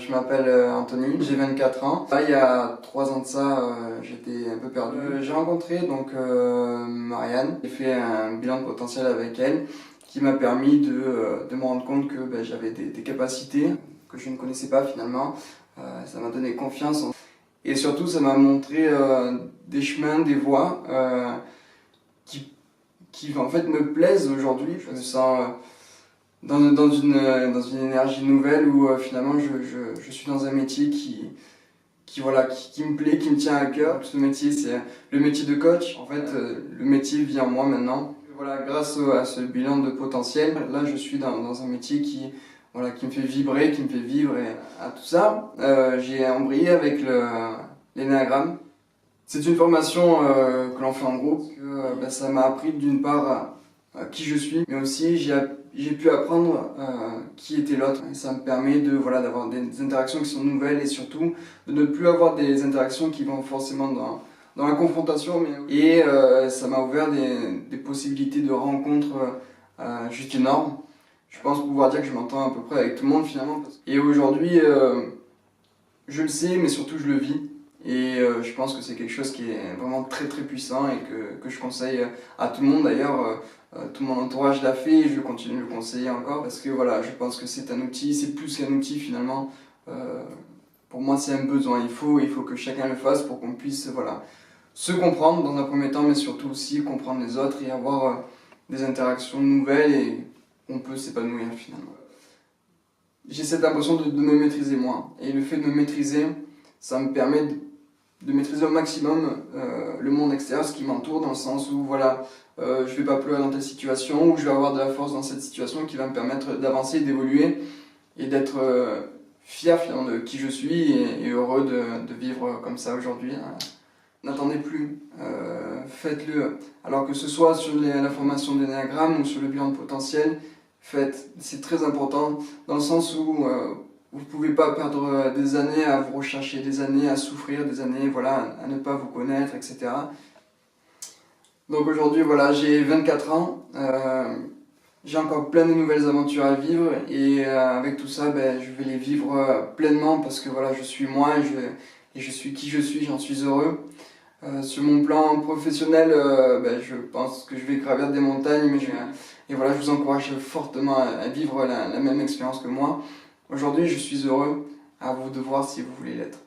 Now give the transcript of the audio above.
Je m'appelle Anthony, j'ai 24 ans. Là, il y a 3 ans de ça, j'étais un peu perdu. J'ai rencontré donc Marianne. J'ai fait un bilan de potentiel avec elle qui m'a permis de me rendre compte que j'avais des capacités que je ne connaissais pas finalement. Ça m'a donné confiance et surtout ça m'a montré des chemins, des voies qui en fait me plaisent aujourd'hui. Je me sens dans une énergie nouvelle où finalement je suis dans un métier qui me plaît, qui me tient à cœur. Ce métier, c'est le métier de coach. En fait, le métier vit en moi maintenant. Voilà, grâce à ce bilan de potentiel, là je suis dans un métier qui me fait vibrer, qui me fait vivre et à tout ça. J'ai embrayé avec l'énéagramme. C'est une formation que l'on fait en groupe. Ça m'a appris d'une part qui je suis, mais aussi j'ai pu apprendre qui était l'autre. Et ça me permet d'avoir des interactions qui sont nouvelles et surtout de ne plus avoir des interactions qui vont forcément dans la confrontation. Et ça m'a ouvert des possibilités de rencontres juste énormes. Je pense pouvoir dire que je m'entends à peu près avec tout le monde finalement. Et aujourd'hui, je le sais, mais surtout je le vis. Et je pense que c'est quelque chose qui est vraiment très très puissant et que je conseille à tout le monde. D'ailleurs, tout mon entourage l'a fait et je continue de le conseiller encore parce que je pense que c'est un outil, c'est plus qu'un outil finalement. Pour moi, c'est un besoin. Il faut que chacun le fasse pour qu'on puisse se comprendre dans un premier temps, mais surtout aussi comprendre les autres et avoir des interactions nouvelles et on peut s'épanouir finalement. J'ai cette impression de me maîtriser moi. Et le fait de me maîtriser, ça me permet de maîtriser au maximum le monde extérieur, ce qui m'entoure, dans le sens où je vais pas pleurer dans telle situation, ou je vais avoir de la force dans cette situation qui va me permettre d'avancer, d'évoluer et d'être fier finalement de qui je suis et heureux de vivre comme ça aujourd'hui. N'attendez plus, faites-le. Alors que ce soit sur la formation d'énéagramme ou sur le bilan de potentiel, faites. C'est très important dans le sens où vous ne pouvez pas perdre des années à vous rechercher, des années à souffrir, des années à ne pas vous connaître, etc. Donc aujourd'hui, j'ai 24 ans, j'ai encore plein de nouvelles aventures à vivre et avec tout ça, je vais les vivre pleinement parce que je suis moi et je suis qui je suis, j'en suis heureux. Sur mon plan professionnel, je pense que je vais gravir des montagnes, je vous encourage fortement à vivre la même expérience que moi. Aujourd'hui, je suis heureux, à vous de voir si vous voulez l'être.